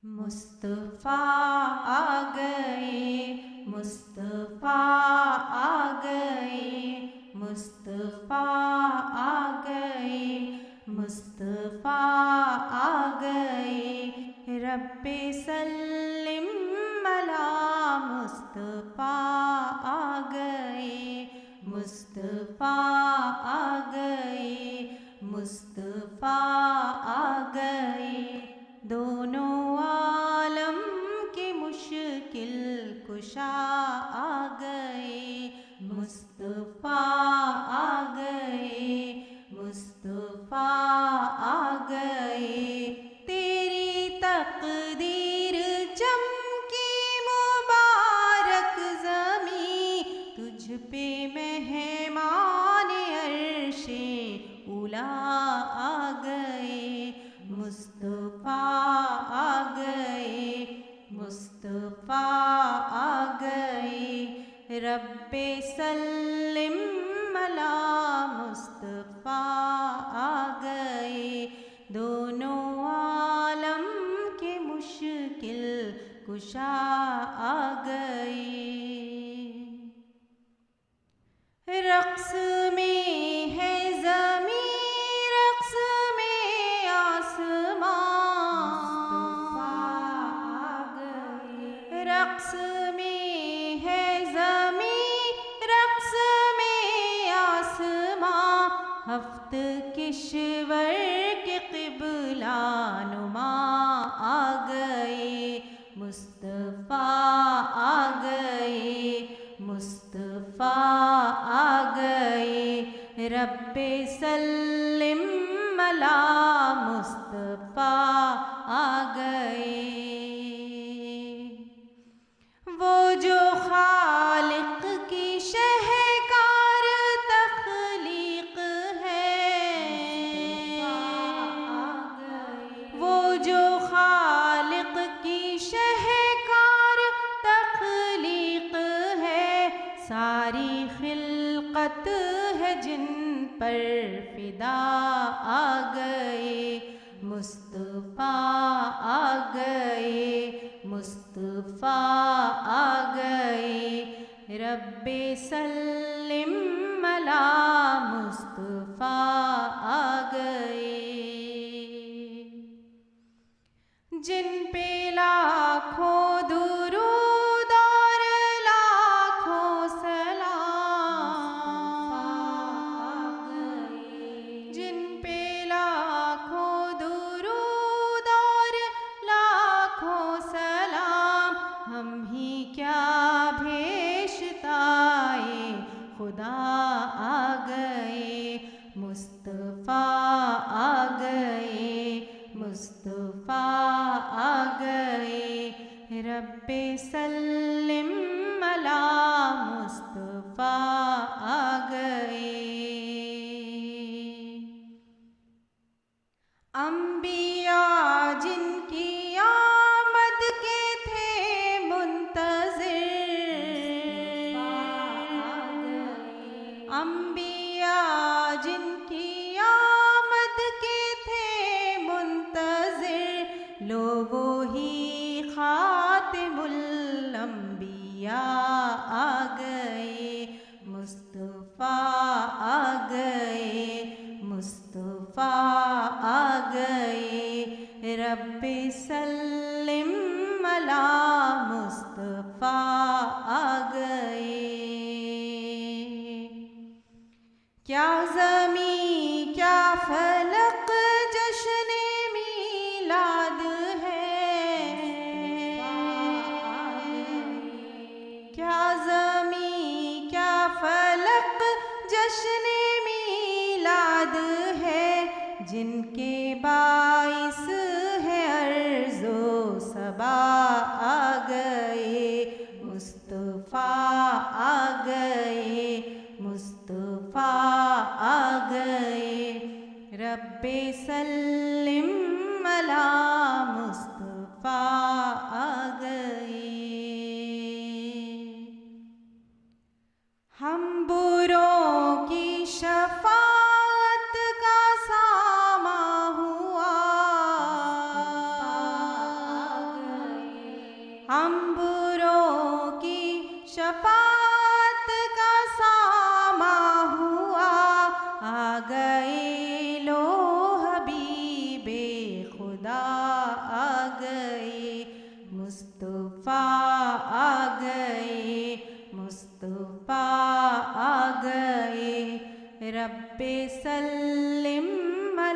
مصطفیٰ آ گئے، مصطفیٰ آ گئے، مصطفیٰ آ گئے، مصطفیٰ آ گئے، رب سلم علی مصطفیٰ آ گئے، مصطفیٰ آ گئے، مصطفیٰ آ گئے، دونوں عالم کے مشکل کشا آ گئے، مصطفیٰ آ گئے، مصطفیٰ آ گئے، تیری تقدیر چمکی مبارک زمیں، تجھ پہ مہمان عرش اولیٰ آ گئے، مصطفیٰ آ گئے، مصطفیٰ آ گئے، رب سلم علی مصطفیٰ آ گئے، دونوں عالم کے مشکل کشا آ گئے، رقص میں ہے زمین، رقص میں آسمان، رقص میں ہے زمین، رقص میں آسمان، ہفت کشور کے قبلہ نما آ گئے، مصطفیٰ آ گئے، مصطفیٰ آ گئے، رب سلم علی مصطفیٰ آ گئے، وہ جو خالق کی شہکار تخلیق ہے، وہ جو خالق کی شہکار تخلیق ہے، ساری خلقت ہے جن پر فدا آ گئے، مصطفیٰ آ گئے، مصطفیٰ آ گئے، رب سلم علی مصطفیٰ آ گئے، جن پہ لاکھوں درود اور لاکھوں سلام، جن پہ لاکھوں درود اور لاکھوں سلام، ہم ہی کیا بھیشتائے خدا آ گئے، مصطفیٰ آ گئے، مصطفیٰ آ گئے، رب سلم علی مصطفیٰ آ گئے، انبیاء جن کی آمد کے تھے منتظر، انبیاء جن کی آمد کے تھے منتظر، لو وہی خاتم الانبیاء آ گئے، مصطفیٰ آ گئے، مصطفیٰ آ گئے، رب سلم علی مصطفیٰ آ گئے، کیا زمین کیا فلک جشن میلاد ہے، کیا زمین کیا فلک جشن میلاد ہے، جن کے باعث ہے ارض و سبا آ گئے، مصطفیٰ آ گئے، مصطفیٰ آ گئے، رب سلم علی مصطفیٰ آ گئے، ہم بروں کی شفاعت کا ساماں ہوا،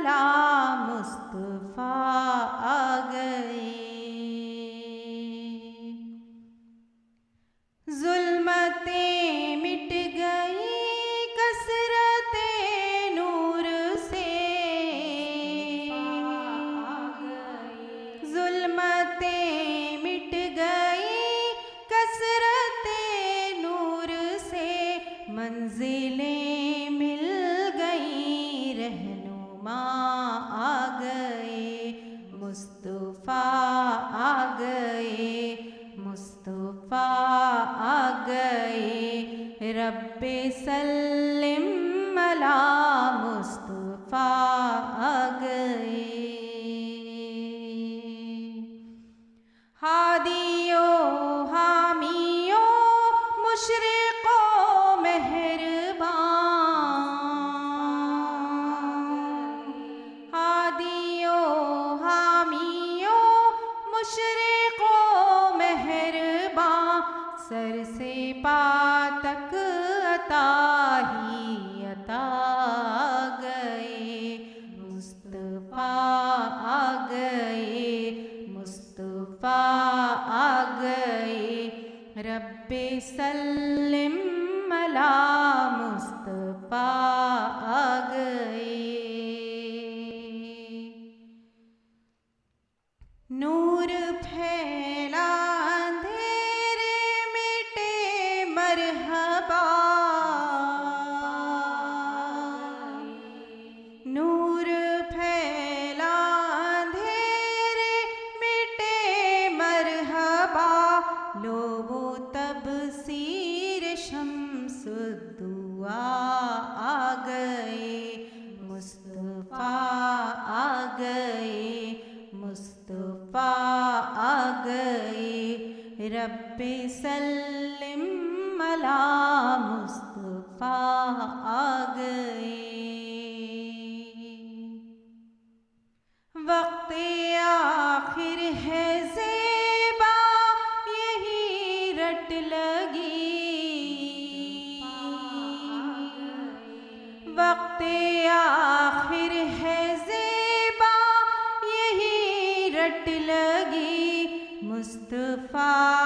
ملا مصطفیٰ آ گئے، ظلمتیں مٹ گئی کثرت نور سے، ظلمتیں مٹ گئی کثرت نور سے، منزلیں مل گئی رہنما آ گئے، مصطفیٰ آ گئے، مصطفیٰ آ گئے، رب سلم علی مصطفیٰ آ گئے، ہادیو حامیو مشرقو مہربان، ہادیو حامیو مشرقو مہربان، سر سے پا تک عطا ہی عطا آ گئے، مصطفیٰ آ گئے، مصطفیٰ آ گئے، رب سلم علی مصطفیٰ آ گئے، نور پھیلا اندھیرے مٹے مرحبا، نور پھیلا اندھیرے مٹے مرحبا، لو وہ تبصیر شمس الدعا آ گئے، مصطفیٰ آ گئے، مصطفیٰ آ گئے، رب سلم علی مصطفیٰ آ گئے، وقت آخر ہے زیبا یہی رٹ لگی، وقت آخر ہے زیبا یہی رٹ لگی، مصطفیٰ